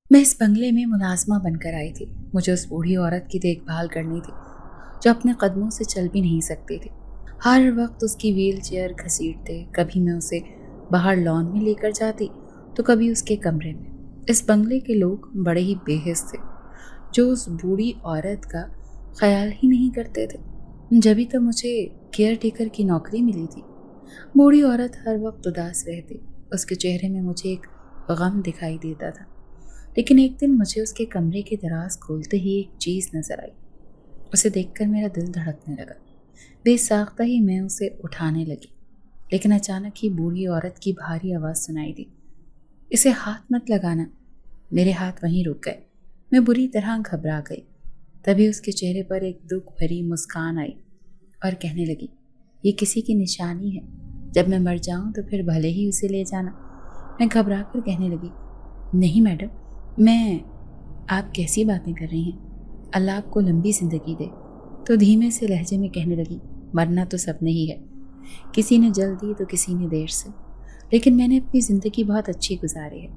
میں اس بنگلے میں ملازمہ بن کر آئی تھی۔ مجھے اس بوڑھی عورت کی دیکھ بھال کرنی تھی جو اپنے قدموں سے چل بھی نہیں سکتی تھی۔ ہر وقت اس کی ویل چیئر گھسیٹتے، کبھی میں اسے باہر لان میں لے کر جاتی تو کبھی اس کے کمرے میں۔ اس بنگلے کے لوگ بڑے ہی بے حس تھے جو اس بوڑھی عورت کا خیال ہی نہیں کرتے تھے۔ جبھی تو مجھے کیئر ٹیکر کی نوکری ملی تھی۔ بوڑھی عورت ہر وقت اداس رہتی، اس کے چہرے میں مجھے ایک غم دکھائی دیتا تھا۔ لیکن ایک دن مجھے اس کے کمرے کی دراز کھولتے ہی ایک چیز نظر آئی۔ اسے دیکھ کر میرا دل دھڑکنے لگا۔ بے ساختہ ہی میں اسے اٹھانے لگی، لیکن اچانک ہی بوڑھی عورت کی بھاری آواز سنائی دی، اسے ہاتھ مت لگانا۔ میرے ہاتھ وہیں رک گئے۔ میں بری طرح گھبرا گئی۔ تبھی اس کے چہرے پر ایک دکھ بھری مسکان آئی اور کہنے لگی، یہ کسی کی نشانی ہے، جب میں مر جاؤں تو پھر بھلے ہی اسے لے جانا۔ میں گھبرا کر کہنے لگی، نہیں میڈم، آپ کیسی باتیں کر رہی ہیں؟ اللہ آپ کو لمبی زندگی دے۔ تو دھیمے سے لہجے میں کہنے لگی، مرنا تو سب نے ہی ہے، کسی نے جلدی تو کسی نے دیر سے، لیکن میں نے اپنی زندگی بہت اچھی گزاری ہے،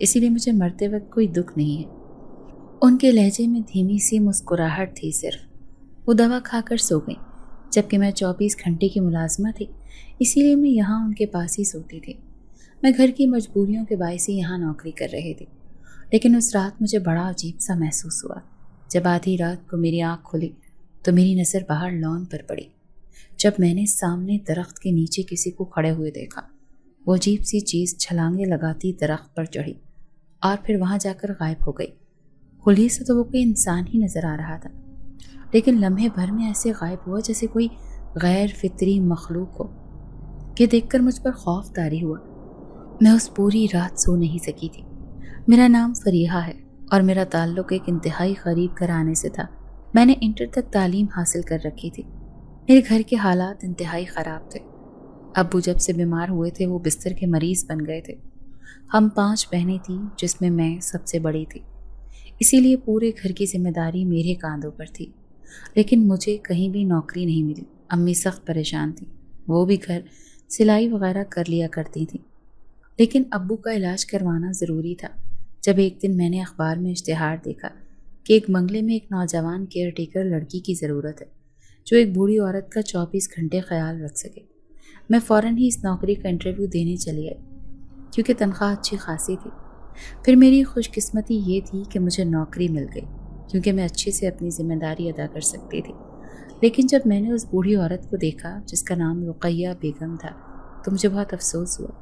اسی لیے مجھے مرتے وقت کوئی دکھ نہیں ہے۔ ان کے لہجے میں دھیمی سی مسکراہٹ تھی صرف۔ وہ دوا کھا کر سو گئی، جبکہ میں 24 گھنٹے کی ملازمہ تھی، اسی لیے میں یہاں ان کے پاس ہی سوتی تھی۔ میں گھر کی مجبوریوں کے باعث ہی یہاں نوکری کر رہی تھی، لیکن اس رات مجھے بڑا عجیب سا محسوس ہوا۔ جب آدھی رات کو میری آنکھ کھلی تو میری نظر باہر لان پر پڑی۔ جب میں نے سامنے درخت کے نیچے کسی کو کھڑے ہوئے دیکھا، وہ عجیب سی چیز چھلانگیں لگاتی درخت پر چڑھی اور پھر وہاں جا کر غائب ہو گئی۔ خلیے سے تو وہ کوئی انسان ہی نظر آ رہا تھا، لیکن لمحے بھر میں ایسے غائب ہوا جیسے کوئی غیر فطری مخلوق ہو۔ یہ دیکھ کر مجھ پر خوف طاری ہوا۔ میں اس پوری رات سو نہیں سکی تھی۔ میرا نام فریحہ ہے اور میرا تعلق ایک انتہائی غریب گھرانے سے تھا۔ میں نے انٹر تک تعلیم حاصل کر رکھی تھی۔ میرے گھر کے حالات انتہائی خراب تھے۔ ابو جب سے بیمار ہوئے تھے وہ بستر کے مریض بن گئے تھے۔ ہم 5 بہنیں تھیں جس میں سب سے بڑی تھی، اسی لیے پورے گھر کی ذمہ داری میرے کاندھوں پر تھی۔ لیکن مجھے کہیں بھی نوکری نہیں ملی۔ امی سخت پریشان تھیں، وہ بھی گھر سلائی وغیرہ کر لیا کرتی تھیں، لیکن ابو کا علاج کروانا ضروری تھا۔ جب ایک دن میں نے اخبار میں اشتہار دیکھا کہ ایک بنگلے میں ایک نوجوان کیئر ٹیکر لڑکی کی ضرورت ہے جو ایک بوڑھی عورت کا 24 گھنٹے خیال رکھ سکے، میں فوراً ہی اس نوکری کا انٹرویو دینے چلی آئی، کیونکہ تنخواہ اچھی خاصی تھی۔ پھر میری خوش قسمتی یہ تھی کہ مجھے نوکری مل گئی، کیونکہ میں اچھے سے اپنی ذمہ داری ادا کر سکتی تھی۔ لیکن جب میں نے اس بوڑھی عورت کو دیکھا جس کا نام رقیہ بیگم تھا تو مجھے بہت افسوس ہوا۔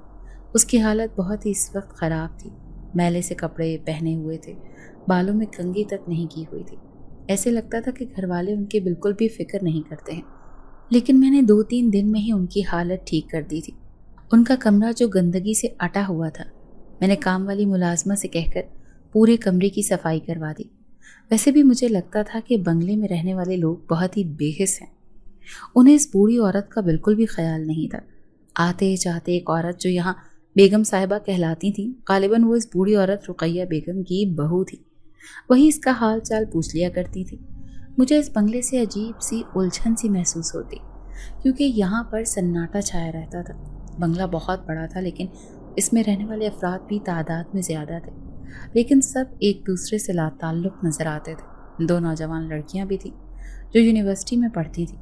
اس کی حالت بہت ہی اس وقت خراب تھی۔ میلے سے کپڑے پہنے ہوئے تھے، بالوں میں کنگھی تک نہیں کی ہوئی تھی۔ ایسے لگتا تھا کہ گھر والے ان کی بالکل بھی فکر نہیں کرتے ہیں۔ لیکن میں نے 2-3 دن میں ہی ان کی حالت ٹھیک کر دی تھی۔ ان کا کمرہ جو گندگی سے اٹا ہوا تھا، میں نے کام والی ملازمہ سے کہہ کر پورے کمرے کی صفائی کروا دی۔ ویسے بھی مجھے لگتا تھا کہ بنگلے میں رہنے والے لوگ بہت ہی بے حس ہیں، انہیں اس بوڑھی عورت کا بالکل بھی خیال نہیں تھا۔ آتے جاتے ایک عورت جو یہاں بیگم صاحبہ کہلاتی تھی، غالباً وہ اس بوڑھی عورت رقیہ بیگم کی بہو تھی، وہی اس کا حال چال پوچھ لیا کرتی تھی۔ مجھے اس بنگلے سے عجیب سی الجھن سی محسوس ہوتی، کیونکہ یہاں پر سناٹا چھایا رہتا تھا۔ بنگلہ بہت بڑا تھا، لیکن اس میں رہنے والے افراد بھی تعداد میں زیادہ تھے، لیکن سب ایک دوسرے سے لا تعلق نظر آتے تھے۔ 2 نوجوان لڑکیاں بھی تھیں جو یونیورسٹی میں پڑھتی تھیں۔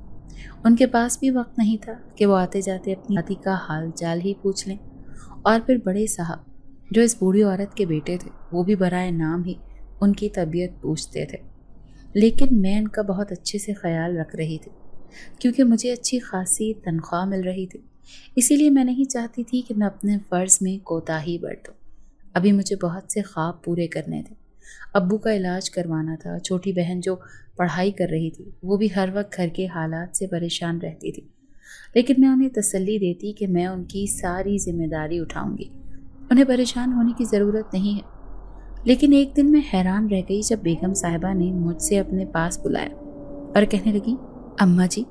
ان کے پاس بھی وقت نہیں تھا کہ وہ آتے جاتے اپنی شادی کا حال چال ہی پوچھ لیں، اور پھر بڑے صاحب جو اس بوڑھی عورت کے بیٹے تھے وہ بھی برائے نام ہی ان کی طبیعت پوچھتے تھے۔ لیکن میں ان کا بہت اچھے سے خیال رکھ رہی تھی، کیونکہ مجھے اچھی خاصی تنخواہ مل رہی تھی، اسی لیے میں نہیں چاہتی تھی کہ میں اپنے فرض میں کوتاہی برتوں۔ ابھی مجھے بہت سے خواب پورے کرنے تھے۔ ابو کا علاج کروانا تھا، چھوٹی بہن جو پڑھائی کر رہی تھی وہ بھی ہر وقت گھر کے حالات سے پریشان رہتی تھی، لیکن میں انہیں تسلی دیتی کہ میں ان کی ساری ذمہ داری اٹھاؤں گی، انہیں پریشان ہونے کی ضرورت نہیں ہے۔ لیکن ایک دن میں حیران رہ گئی جب بیگم صاحبہ نے مجھ سے اپنے پاس بلایا اور کہنے لگی، اماں جی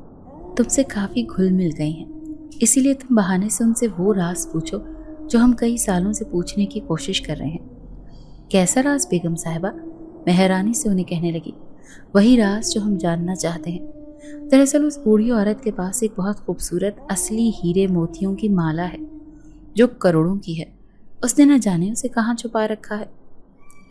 تم سے کافی گھل مل گئی ہیں، اسی لیے تم بہانے سے ان سے وہ راز پوچھو جو ہم کئی سالوں سے پوچھنے کی کوشش کر رہے ہیں۔ کیسا راز بیگم صاحبہ؟ میں حیرانی سے انہیں کہنے لگی، وہی راز جو ہم جاننا چاہتے ہیں۔ دراصل اس بوڑھی عورت کے پاس ایک بہت خوبصورت اصلی ہیرے موتیوں کی مالا ہے جو کروڑوں کی ہے، اس نے نہ جانے اسے کہاں چھپا رکھا ہے۔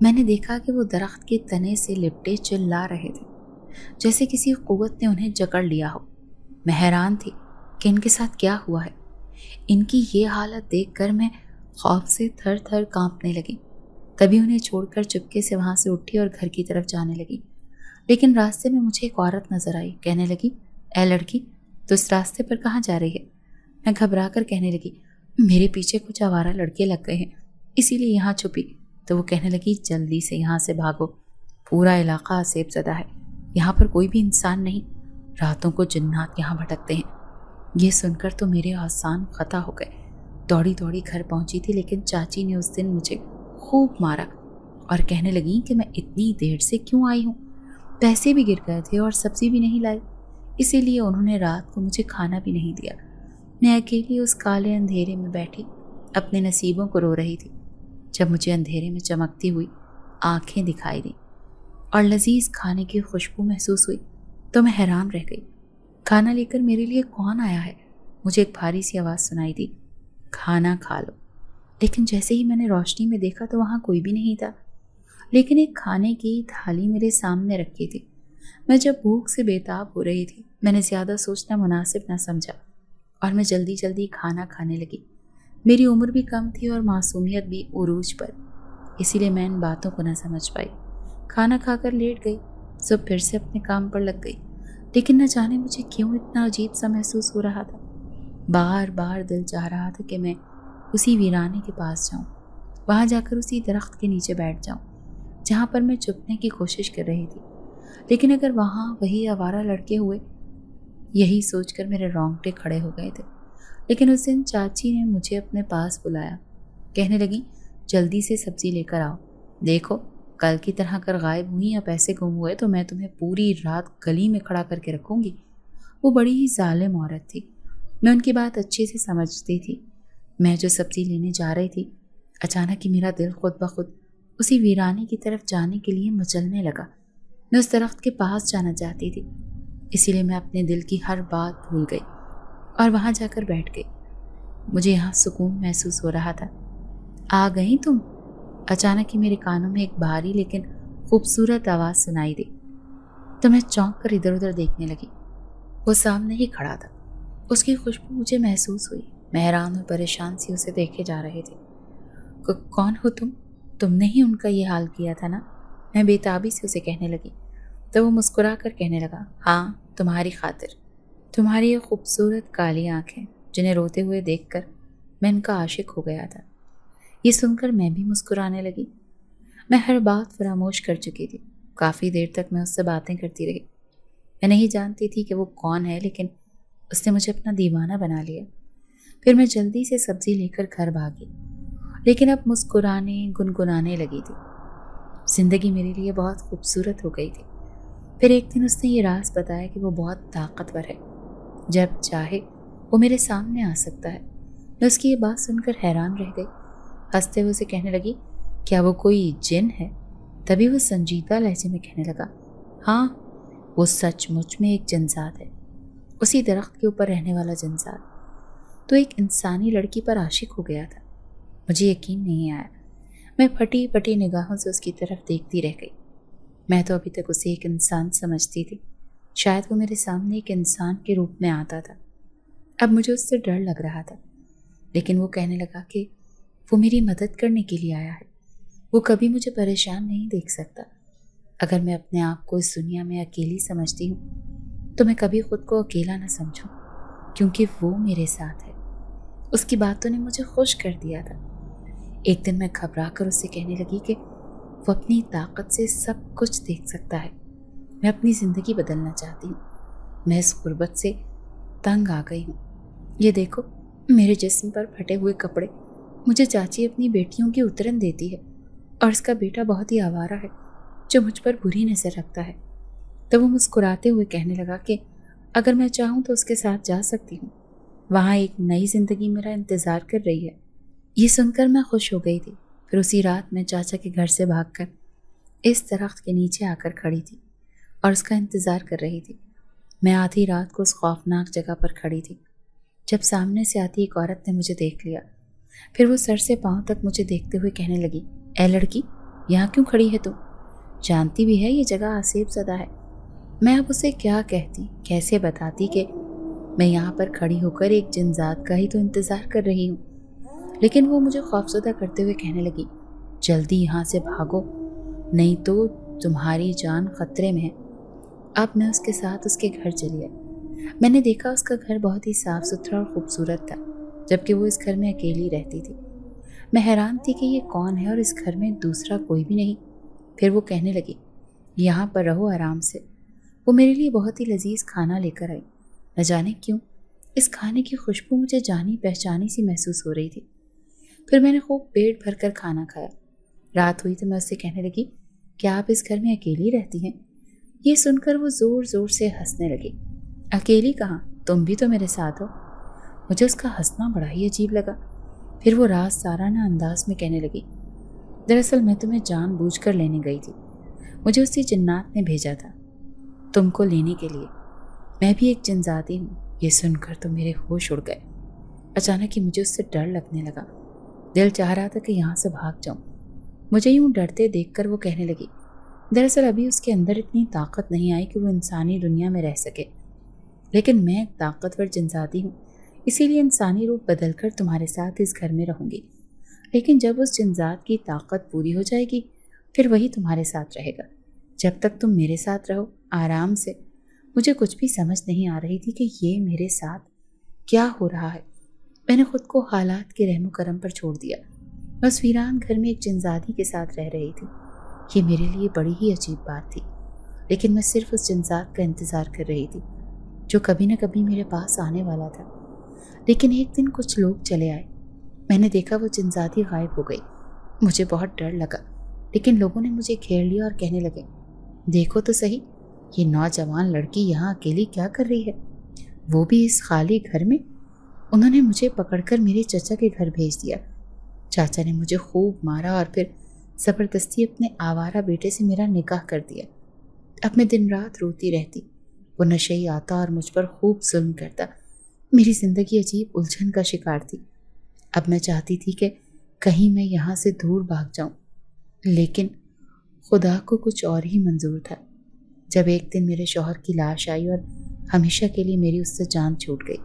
میں نے دیکھا کہ وہ درخت کے تنے سے لپٹے چلا رہے تھے، جیسے کسی قوت نے انہیں جکڑ لیا ہو۔ میں حیران تھی کہ ان کے ساتھ کیا ہوا ہے۔ ان کی یہ حالت دیکھ کر میں خوف سے تھر تھر کانپنے لگی۔ تبھی انہیں چھوڑ کر چپکے سے وہاں سے اٹھی اور گھر کی طرف جانے لگی۔ لیکن راستے میں مجھے ایک عورت نظر آئی، کہنے لگی، اے لڑکی، تو اس راستے پر کہاں جا رہی ہے؟ میں گھبرا کر کہنے لگی، میرے پیچھے کچھ آوارہ لڑکے لگ گئے ہیں، اسی لیے یہاں چھپی۔ تو وہ کہنے لگی، جلدی سے یہاں سے بھاگو، پورا علاقہ عصیب زدہ ہے، یہاں پر کوئی بھی انسان نہیں، راتوں کو جنات یہاں بھٹکتے ہیں۔ یہ سن کر تو میرے آسان خطا ہو گئے۔ دوڑی دوڑی گھر پہنچی تھی، لیکن چاچی نے اس دن مجھے خوب مارا اور کہنے لگی کہ میں اتنی دیر سے کیوں آئی ہوں، پیسے بھی گر گئے تھے اور سبزی بھی نہیں لائی، اسی لیے انہوں نے رات کو مجھے کھانا بھی نہیں دیا۔ میں اکیلی اس کالے اندھیرے میں بیٹھی اپنے نصیبوں کو رو رہی تھی۔ جب مجھے اندھیرے میں چمکتی ہوئی آنکھیں دکھائی دیں اور لذیذ کھانے کی خوشبو محسوس ہوئی تو میں حیران رہ گئی۔ کھانا لے کر میرے لیے کون آیا ہے؟ مجھے ایک بھاری سی آواز سنائی دی، کھانا کھا لو۔ لیکن جیسے ہی میں نے روشنی میں دیکھا تو وہاں کوئی بھی نہیں تھا، لیکن ایک کھانے کی تھالی میرے سامنے رکھی تھی۔ میں جب بھوک سے بیتاب ہو رہی تھی، میں نے زیادہ سوچنا مناسب نہ سمجھا اور میں جلدی جلدی کھانا کھانے لگی۔ میری عمر بھی کم تھی اور معصومیت بھی عروج پر، اسی لیے میں ان باتوں کو نہ سمجھ پائی۔ کھانا کھا کر لیٹ گئی، صبح پھر سے اپنے کام پر لگ گئی، لیکن نہ جانے مجھے کیوں اتنا عجیب سا محسوس ہو رہا تھا۔ بار بار دل چاہ رہا تھا کہ میں اسی ویرانے کے پاس جاؤں، وہاں جا کر اسی درخت کے نیچے بیٹھ جاؤں جہاں پر میں چھپنے کی کوشش کر رہی تھی۔ لیکن اگر وہاں وہی آوارہ لڑکے ہوئے، یہی سوچ کر میرے رونگٹے کھڑے ہو گئے تھے۔ لیکن اس دن چاچی نے مجھے اپنے پاس بلایا، کہنے لگی، جلدی سے سبزی لے کر آؤ، دیکھو کل کی طرح اگر غائب ہوئی یا پیسے گم ہوئے تو میں تمہیں پوری رات گلی میں کھڑا کر کے رکھوں گی۔ وہ بڑی ہی ظالم عورت تھی، میں ان کی بات اچھے سے سمجھتی تھی۔ میں جو سبزی لینے جا رہی تھی، اچانک ہی میرا دل خود بخود اسی ویرانے کی طرف جانے کے لیے مچلنے لگا۔ میں اس درخت کے پاس جانا چاہتی تھی، اسی لیے میں اپنے دل کی ہر بات بھول گئی اور وہاں جا کر بیٹھ گئی۔ مجھے یہاں سکون محسوس ہو رہا تھا۔ آ گئی تم؟ اچانک ہی میرے کانوں میں ایک بھاری لیکن خوبصورت آواز سنائی دی تو میں چونک کر ادھر ادھر دیکھنے لگی۔ وہ سامنے ہی کھڑا تھا، اس کی خوشبو مجھے محسوس ہوئی۔ میں حیران اور پریشان سی اسے دیکھے جا رہے تھے۔ کون ہو تم؟ تم نے ہی ان کا یہ حال کیا تھا نا؟ میں بےتابی سے اسے کہنے لگی تو وہ مسکرا کر کہنے لگا، ہاں تمہاری خاطر، تمہاری یہ خوبصورت کالی آنکھیں جنہیں روتے ہوئے دیکھ کر میں ان کا عاشق ہو گیا تھا۔ یہ سن کر میں بھی مسکرانے لگی۔ میں ہر بات فراموش کر چکی تھی۔ کافی دیر تک میں اس سے باتیں کرتی رہی۔ میں نہیں جانتی تھی کہ وہ کون ہے، لیکن اس نے مجھے اپنا دیوانہ بنا لیا۔ پھر میں جلدی سے سبزی لے کر گھر بھاگی، لیکن اب مسکرانے گنگنانے لگی تھی۔ زندگی میرے لیے بہت خوبصورت ہو گئی تھی۔ پھر ایک دن اس نے یہ راز بتایا کہ وہ بہت طاقتور ہے، جب چاہے وہ میرے سامنے آ سکتا ہے۔ میں اس کی یہ بات سن کر حیران رہ گئی۔ ہنستے ہوئے اسے کہنے لگی، کیا وہ کوئی جن ہے؟ تبھی وہ سنجیدہ لہجے میں کہنے لگا، ہاں وہ سچ مچ میں ایک جنزاد ہے، اسی درخت کے اوپر رہنے والا جنزاد۔ تو ایک انسانی لڑکی پر عاشق ہو گیا تھا۔ مجھے یقین نہیں آیا۔ میں پھٹی پھٹی نگاہوں سے اس کی طرف دیکھتی رہ گئی۔ میں تو ابھی تک اسے ایک انسان سمجھتی تھی، شاید وہ میرے سامنے ایک انسان کے روپ میں آتا تھا۔ اب مجھے اس سے ڈر لگ رہا تھا، لیکن وہ کہنے لگا کہ وہ میری مدد کرنے کے لیے آیا ہے، وہ کبھی مجھے پریشان نہیں دیکھ سکتا۔ اگر میں اپنے آپ کو اس دنیا میں اکیلی سمجھتی ہوں تو میں کبھی خود کو اکیلا نہ سمجھوں، کیونکہ وہ میرے ساتھ ہے۔ اس کی باتوں نے مجھے خوش کر دیا تھا۔ ایک دن میں گھبرا کر اس سے کہنے لگی کہ وہ اپنی طاقت سے سب کچھ دیکھ سکتا ہے، میں اپنی زندگی بدلنا چاہتی ہوں، میں اس غربت سے تنگ آ گئی ہوں۔ یہ دیکھو میرے جسم پر پھٹے ہوئے کپڑے، مجھے چاچی اپنی بیٹیوں کی اترن دیتی ہے اور اس کا بیٹا بہت ہی آوارہ ہے جو مجھ پر بری نظر رکھتا ہے۔ تو وہ مسکراتے ہوئے کہنے لگا کہ اگر میں چاہوں تو اس کے ساتھ جا سکتی ہوں، وہاں ایک نئی زندگی میرا انتظار کر رہی ہے۔ یہ سن کر میں خوش ہو گئی تھی۔ پھر اسی رات میں چاچا کے گھر سے بھاگ کر اس درخت کے نیچے آ کر کھڑی تھی اور اس کا انتظار کر رہی تھی۔ میں آدھی رات کو اس خوفناک جگہ پر کھڑی تھی جب سامنے سے آتی ایک عورت نے مجھے دیکھ لیا۔ پھر وہ سر سے پاؤں تک مجھے دیکھتے ہوئے کہنے لگی، اے لڑکی، یہاں کیوں کھڑی ہے تم؟ جانتی بھی ہے یہ جگہ آسیب زدہ ہے۔ میں اب اسے کیا کہتی، کیسے بتاتی کہ میں یہاں پر کھڑی ہو کر ایک جنزات کا ہی تو انتظار کر رہی ہوں۔ لیکن وہ مجھے خوفزدہ کرتے ہوئے کہنے لگی، جلدی یہاں سے بھاگو، نہیں تو تمہاری جان خطرے میں ہے۔ اب میں اس کے ساتھ اس کے گھر چلی گئی۔ میں نے دیکھا اس کا گھر بہت ہی صاف ستھرا اور خوبصورت تھا، جبکہ وہ اس گھر میں اکیلی رہتی تھی۔ میں حیران تھی کہ یہ کون ہے اور اس گھر میں دوسرا کوئی بھی نہیں۔ پھر وہ کہنے لگی، یہاں پر رہو آرام سے۔ وہ میرے لیے بہت ہی لذیذ کھانا لے کر آئی۔ نہ جانے کیوں اس کھانے کی خوشبو مجھے جانی پہچانی سی محسوس ہو رہی تھی۔ پھر میں نے خوب پیٹ بھر کر کھانا کھایا۔ رات ہوئی تو میں اس سے کہنے لگی، کیا آپ اس گھر میں اکیلی رہتی ہیں؟ یہ سن کر وہ زور زور سے ہنسنے لگی۔ اکیلی کہاں، تم بھی تو میرے ساتھ ہو۔ مجھے اس کا ہنسنا بڑا ہی عجیب لگا۔ پھر وہ راز سارانہ انداز میں کہنے لگی، دراصل میں تمہیں جان بوجھ کر لینے گئی تھی۔ مجھے اسی جنات نے بھیجا تھا تم کو لینے کے لیے۔ میں بھی ایک جنزاتی ہوں۔ یہ سن کر تو میرے ہوش اڑ گئے۔ اچانک ہی مجھے اس سے ڈر لگنے لگا۔ دل چاہ رہا تھا کہ یہاں سے بھاگ جاؤں۔ مجھے یوں ڈرتے دیکھ کر وہ کہنے لگی، دراصل ابھی اس کے اندر اتنی طاقت نہیں آئی کہ وہ انسانی دنیا میں رہ سکے، لیکن میں ایک طاقتور جنزاتی ہوں، اسی لیے انسانی روپ بدل کر تمہارے ساتھ اس گھر میں رہوں گی۔ لیکن جب اس جنزات کی طاقت پوری ہو جائے گی پھر وہی تمہارے ساتھ رہے گا۔ جب تک تم میرے ساتھ رہو آرام سے۔ مجھے کچھ بھی سمجھ نہیں آ رہی تھی کہ یہ میرے ساتھ کیا ہو رہا ہے۔ میں نے خود کو حالات کے رحم و کرم پر چھوڑ دیا۔ میں اس ویران گھر میں ایک جنزادی کے ساتھ رہ رہی تھی۔ یہ میرے لیے بڑی ہی عجیب بات تھی، لیکن میں صرف اس جنزات کا انتظار کر رہی تھی جو کبھی نہ کبھی میرے پاس آنے والا تھا۔ لیکن ایک دن کچھ لوگ چلے آئے۔ میں نے دیکھا وہ جنزادی غائب ہو گئی۔ مجھے بہت ڈر لگا، لیکن لوگوں نے مجھے گھیر لیا اور کہنے لگے، دیکھو تو صحیح، یہ نوجوان لڑکی یہاں اکیلی کیا کر رہی ہے، وہ بھی اس خالی گھر میں۔ انہوں نے مجھے پکڑ کر میرے چچا کے گھر بھیج دیا۔ چاچا نے مجھے خوب مارا اور پھر زبردستی اپنے آوارہ بیٹے سے میرا نکاح کر دیا۔ اب میں دن رات روتی رہتی۔ وہ نشئی آتا اور مجھ پر خوب ظلم کرتا۔ میری زندگی عجیب الجھن کا شکار تھی۔ اب میں چاہتی تھی کہ کہیں میں یہاں سے دور بھاگ جاؤں، لیکن خدا کو کچھ اور ہی منظور تھا۔ جب ایک دن میرے شوہر کی لاش آئی اور ہمیشہ کے لیے میری اس سے جان چھوٹ گئی،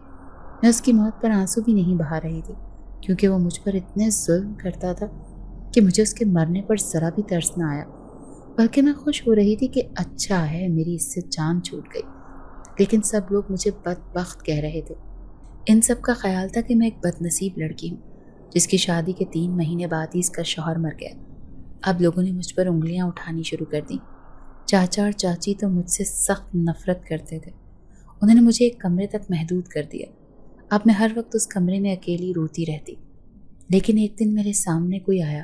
میں اس کی موت پر آنسو بھی نہیں بہا رہی تھی، کیونکہ وہ مجھ پر اتنے ظلم کرتا تھا کہ مجھے اس کے مرنے پر ذرا بھی ترس نہ آیا، بلکہ میں خوش ہو رہی تھی کہ اچھا ہے میری اس سے جان چھوٹ گئی۔ لیکن سب لوگ مجھے بدبخت کہہ رہے تھے۔ ان سب کا خیال تھا کہ میں ایک بد نصیب لڑکی ہوں جس کی شادی کے 3 مہینے بعد ہی اس کا شوہر مر گیا۔ اب لوگوں نے مجھ پر انگلیاں اٹھانی شروع کر دیں۔ چاچا اور چاچی تو مجھ سے سخت نفرت کرتے تھے۔ انہوں نے مجھے ایک کمرے تک محدود کر دیا۔ اب میں ہر وقت اس کمرے میں اکیلی روتی رہتی۔ لیکن ایک دن میرے سامنے کوئی آیا۔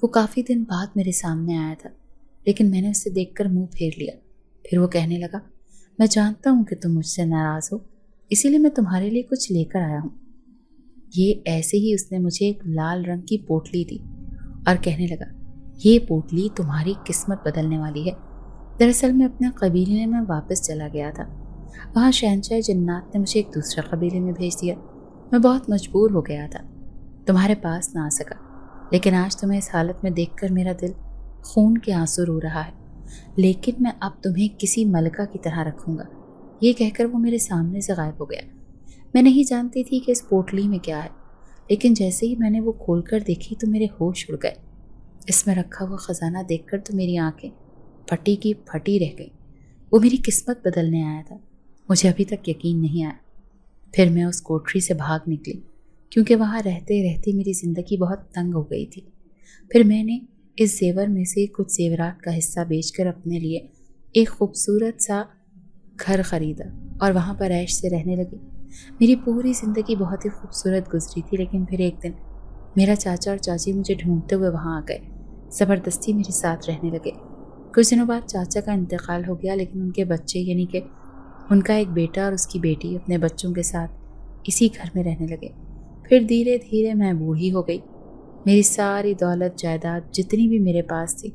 وہ کافی دن بعد میرے سامنے آیا تھا، لیکن میں نے اسے دیکھ کر منہ پھیر لیا۔ پھر وہ کہنے لگا، میں جانتا ہوں کہ تم مجھ سے ناراض ہو، اسی لیے میں تمہارے لیے کچھ لے کر آیا ہوں۔ یہ ایسے ہی اس نے مجھے ایک لال رنگ کی پوٹلی دی اور کہنے لگا، یہ پوٹلی تمہاری قسمت بدلنے والی ہے۔ دراصل میں اپنے قبیلے میں واپس چلا گیا تھا۔ وہاں شہنشاہ جنات نے مجھے ایک دوسرے قبیلے میں بھیج دیا۔ میں بہت مجبور ہو گیا تھا، تمہارے پاس نہ آ سکا، لیکن آج تمہیں اس حالت میں دیکھ کر میرا دل خون کے آنسو رو رہا ہے۔ لیکن میں اب تمہیں کسی ملکہ کی طرح رکھوں گا۔ یہ کہہ کر وہ میرے سامنے سے غائب ہو گیا۔ میں نہیں جانتی تھی کہ اس پوٹلی میں کیا ہے، لیکن جیسے ہی میں نے وہ کھول کر دیکھی تو میرے ہوش اڑ گئے۔ اس میں رکھا ہوا خزانہ دیکھ کر تو میری آنکھیں پھٹی کی پھٹی رہ گئیں۔ وہ میری قسمت بدلنے آیا تھا۔ مجھے ابھی تک یقین نہیں آیا۔ پھر میں اس کوٹری سے بھاگ نکلی، کیونکہ وہاں رہتے رہتے میری زندگی بہت تنگ ہو گئی تھی۔ پھر میں نے اس زیور میں سے کچھ زیورات کا حصہ بیچ کر اپنے لیے ایک خوبصورت سا گھر خریدا اور وہاں پر عیش سے رہنے لگی۔ میری پوری زندگی بہت ہی خوبصورت گزری تھی، لیکن پھر ایک دن میرا چاچا اور چاچی مجھے ڈھونڈتے ہوئے وہاں آ گئے، زبردستی میرے ساتھ رہنے لگے۔ کچھ دنوں بعد چاچا کا انتقال ہو گیا، لیکن ان کے بچے یعنی کہ ان کا ایک بیٹا اور اس کی بیٹی اپنے بچوں کے ساتھ اسی گھر میں رہنے لگے۔ پھر دھیرے دھیرے میں بوڑھی ہو گئی۔ میری ساری دولت جائیداد جتنی بھی میرے پاس تھی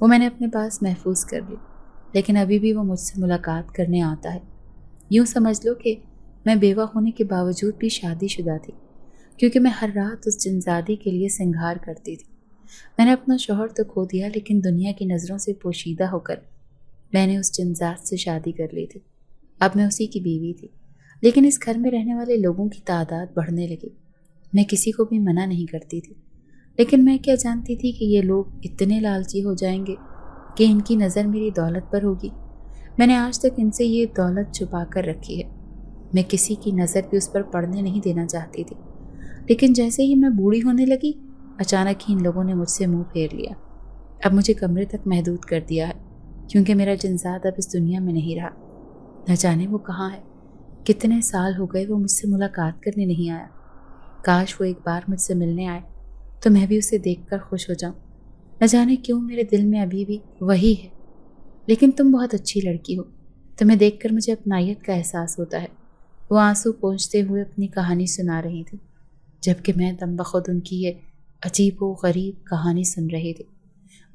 وہ میں نے اپنے پاس محفوظ کر لی، لیکن ابھی بھی وہ مجھ سے ملاقات کرنے آتا ہے۔ یوں سمجھ لو کہ میں بیوہ ہونے کے باوجود بھی شادی شدہ تھی، کیونکہ میں ہر رات اس جنزادی کے لیے سنگھار کرتی تھی۔ میں نے اپنا شوہر تو کھو دیا، لیکن دنیا کی نظروں سے پوشیدہ ہو کر میں نے اس جنزات سے شادی کر لی تھی۔ اب میں اسی کی بیوی تھی، لیکن اس گھر میں رہنے والے لوگوں کی تعداد بڑھنے لگی۔ میں کسی کو بھی منع نہیں کرتی تھی، لیکن میں کیا جانتی تھی کہ یہ لوگ اتنے لالچی ہو جائیں گے کہ ان کی نظر میری دولت پر ہوگی۔ میں نے آج تک ان سے یہ دولت چھپا کر رکھی ہے۔ میں کسی کی نظر بھی اس پر پڑنے نہیں دینا چاہتی تھی، لیکن جیسے ہی میں بوڑھی ہونے لگی، اچانک ہی ان لوگوں نے مجھ سے منہ پھیر لیا۔ اب مجھے کمرے تک محدود کر دیا ہے، کیونکہ میرا جنزاد اب اس دنیا میں نہیں رہا۔ نہ جانے وہ کہاں ہے، کتنے سال ہو گئے وہ مجھ سے ملاقات کرنے نہیں آیا۔ کاش وہ ایک بار مجھ سے ملنے آئے تو میں بھی اسے دیکھ کر خوش ہو جاؤں۔ نہ جانے کیوں میرے دل میں ابھی بھی وہی ہے۔ لیکن تم بہت اچھی لڑکی ہو، تمہیں دیکھ کر مجھے اپنائیت کا احساس ہوتا ہے۔ وہ آنسو پونچھتے ہوئے اپنی کہانی سنا رہی تھی، جبکہ میں دم بخود ان کی یہ عجیب و غریب کہانی سن رہی تھی۔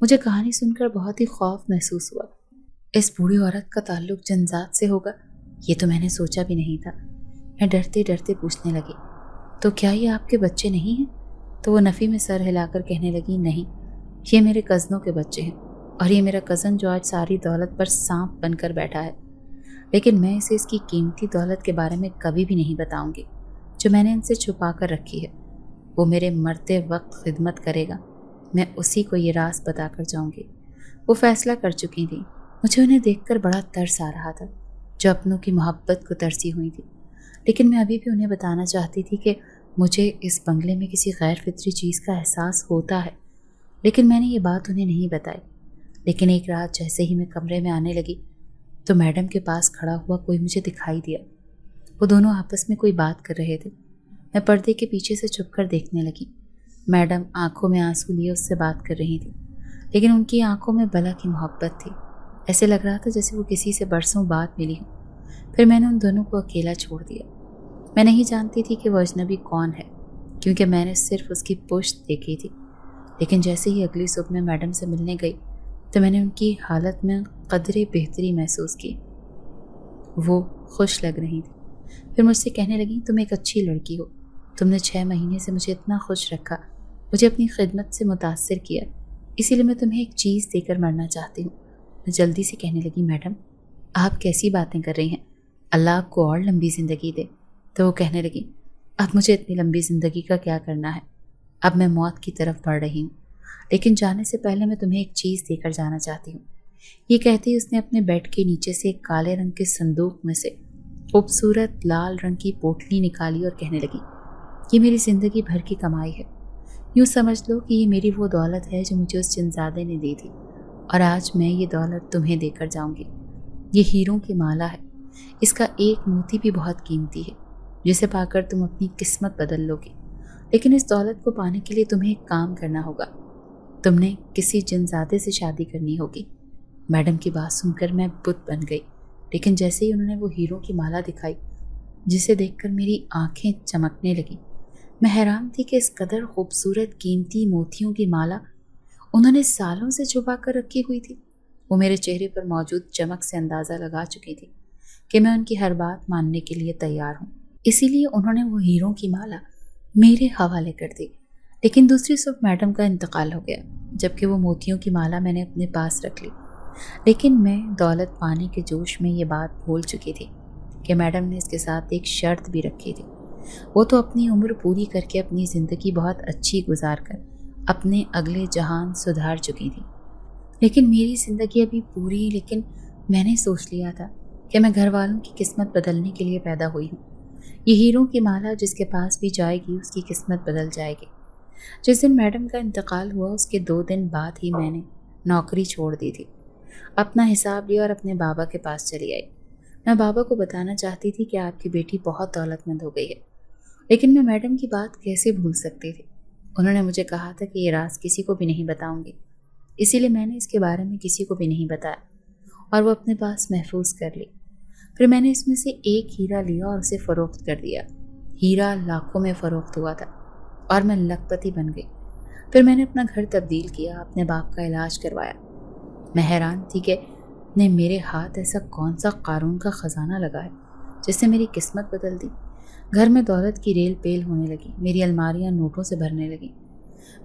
مجھے کہانی سن کر بہت ہی خوف محسوس ہوا۔ اس بوڑھی عورت کا تعلق جنزات سے ہوگا، یہ تو میں نے سوچا بھی نہیں تھا۔ میں ڈرتے ڈرتے پوچھنے لگی، تو کیا یہ آپ کے بچے نہیں ہیں؟ تو وہ نفی میں سر ہلا کر کہنے لگی، نہیں، یہ میرے کزنوں کے بچے ہیں، اور یہ میرا کزن جو آج ساری دولت پر سانپ بن کر بیٹھا ہے۔ لیکن میں اسے اس کی قیمتی دولت کے بارے میں کبھی بھی نہیں بتاؤں گی جو میں نے ان سے چھپا کر رکھی ہے۔ وہ میرے مرتے وقت خدمت کرے گا، میں اسی کو یہ راز بتا کر جاؤں گی۔ وہ فیصلہ کر چکی تھی۔ مجھے انہیں دیکھ کر بڑا ترس آ رہا تھا، جو اپنوں کی محبت کو ترسی ہوئی تھی، لیکن میں ابھی بھی انہیں بتانا چاہتی تھی کہ مجھے اس بنگلے میں کسی غیر فطری چیز کا احساس ہوتا ہے، لیکن میں نے یہ بات انہیں نہیں بتائی۔ لیکن ایک رات جیسے ہی میں کمرے میں آنے لگی تو میڈم کے پاس کھڑا ہوا کوئی مجھے دکھائی دیا۔ وہ دونوں آپس میں کوئی بات کر رہے تھے۔ میں پردے کے پیچھے سے چھپ کر دیکھنے لگی۔ میڈم آنکھوں میں آنسو لیے اس سے بات کر رہی تھی، لیکن ان کی آنکھوں میں بلا کی محبت تھی۔ ایسے لگ رہا تھا جیسے وہ کسی سے برسوں بعد ملی ہوں۔ پھر میں نے ان دونوں کو اکیلا چھوڑ دیا۔ میں نہیں جانتی تھی کہ وہ اجنبی کون ہے، کیونکہ میں نے صرف اس کی پشت دیکھی تھی۔ لیکن جیسے ہی اگلی صبح میں میڈم سے ملنے گئی تو میں نے ان کی حالت میں قدرے بہتری محسوس کی۔ وہ خوش لگ رہی تھی۔ پھر مجھ سے کہنے لگی، تم ایک اچھی لڑکی ہو، تم نے 6 مہینے سے مجھے اتنا خوش رکھا، مجھے اپنی خدمت سے متاثر کیا، اسی لیے میں تمہیں ایک چیز دے کر مرنا چاہتی ہوں۔ میں جلدی سے کہنے لگی، میڈم آپ کیسی باتیں کر رہی ہیں، اللہ آپ کو اور لمبی زندگی دے۔ تو وہ کہنے لگی، اب مجھے اتنی لمبی زندگی کا کیا کرنا ہے، اب میں موت کی طرف بڑھ رہی ہوں، لیکن جانے سے پہلے میں تمہیں ایک چیز دے کر جانا چاہتی ہوں۔ یہ کہتے ہی اس نے اپنے بیڈ کے نیچے سے ایک کالے رنگ کے صندوق میں سے خوبصورت لال رنگ کی پوٹلی نکالی اور کہنے لگی، یہ میری زندگی بھر کی کمائی ہے، یوں سمجھ لو کہ یہ میری وہ دولت ہے جو مجھے اس جنزادے نے دی تھی، اور آج میں یہ دولت تمہیں دے کر جاؤں گی۔ یہ ہیروں کی مالا ہے، اس کا ایک موتی بھی بہت قیمتی ہے، جسے پا کر تم اپنی قسمت بدل لو گی۔ لیکن اس دولت کو پانے کے لیے تمہیں ایک کام کرنا ہوگا، تم نے کسی جنزادے سے شادی کرنی ہوگی۔ میڈم کی بات سن کر میں بت بن گئی، لیکن جیسے ہی انہوں نے وہ ہیروں کی مالا دکھائی، جسے دیکھ کر میری آنکھیں چمکنے لگیں، میں حیران تھی کہ اس قدر خوبصورت قیمتی موتیوں کی مالا انہوں نے سالوں سے چھپا کر رکھی ہوئی تھی۔ وہ میرے چہرے پر موجود چمک سے اندازہ لگا چکی تھی کہ میں ان کی ہر بات ماننے کے لیے تیار ہوں، اسی لیے انہوں نے وہ ہیروں کی مالا میرے حوالے کر دی۔ لیکن دوسری صبح میڈم کا انتقال ہو گیا، جبکہ وہ موتیوں کی مالا میں نے اپنے پاس رکھ لی۔ لیکن میں دولت پانے کے جوش میں یہ بات بھول چکی تھی کہ میڈم نے اس کے ساتھ ایک شرط بھی رکھی تھی۔ وہ تو اپنی عمر پوری کر کے اپنی زندگی بہت اچھی گزار کر اپنے اگلے جہان سدھار چکی تھی، لیکن میری زندگی ابھی پوری۔ لیکن میں نے سوچ لیا تھا کہ میں گھر والوں کی قسمت بدلنے کے لیے پیدا ہوئی ہوں۔ یہ ہیروں کی مالا جس کے پاس بھی جائے گی اس کی قسمت بدل جائے گی۔ جس دن میڈم کا انتقال ہوا اس کے 2 دن بعد ہی میں نے نوکری چھوڑ دی تھی، اپنا حساب لیا اور اپنے بابا کے پاس چلی آئی۔ میں بابا کو بتانا چاہتی تھی کہ آپ کی بیٹی بہت دولت مند ہو گئی ہے، لیکن میں میڈم کی بات کیسے بھول سکتی تھی۔ انہوں نے مجھے کہا تھا کہ یہ راز کسی کو بھی نہیں بتاؤں گی، اسی لیے میں نے اس کے بارے میں کسی کو بھی نہیں بتایا اور وہ اپنے پاس محفوظ کر لی۔ پھر میں نے اس میں سے ایک ہیرا لیا اور اسے فروخت کر دیا۔ ہیرا لاکھوں میں فروخت ہوا تھا اور میں لکھپتی بن گئی۔ پھر میں نے اپنا گھر تبدیل کیا، اپنے باپ کا علاج کروایا۔ میں حیران تھی کہ نے میرے ہاتھ ایسا کون سا قارون کا خزانہ لگا ہے جس نے میری قسمت بدل دی۔ گھر میں دولت کی ریل پیل ہونے لگی، میری الماریاں نوٹوں سے بھرنے لگیں۔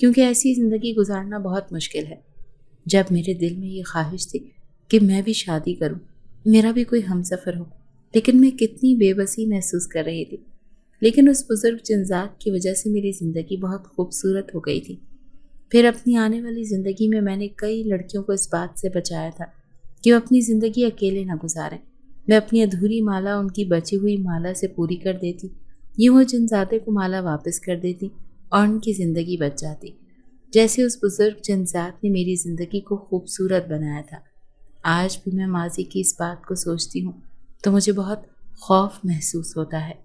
کیونکہ ایسی زندگی گزارنا بہت مشکل ہے۔ جب میرے دل میں یہ خواہش تھی کہ میں بھی شادی کروں، میرا بھی کوئی ہمسفر ہو، لیکن میں کتنی بے بسی محسوس کر رہی تھی۔ لیکن اس بزرگ جنزات کی وجہ سے میری زندگی بہت خوبصورت ہو گئی تھی۔ پھر اپنی آنے والی زندگی میں نے کئی لڑکیوں کو اس بات سے بچایا تھا کہ وہ اپنی زندگی اکیلے نہ گزاریں۔ میں اپنی ادھوری مالا ان کی بچی ہوئی مالا سے پوری کر دیتی، یوں وہ جنزادے کو مالا واپس کر دیتی اور ان کی زندگی بچ جاتی، جیسے اس بزرگ جنزات نے میری زندگی کو خوبصورت بنایا تھا۔ آج بھی میں ماضی کی اس بات کو سوچتی ہوں تو مجھے بہت خوف محسوس ہوتا ہے۔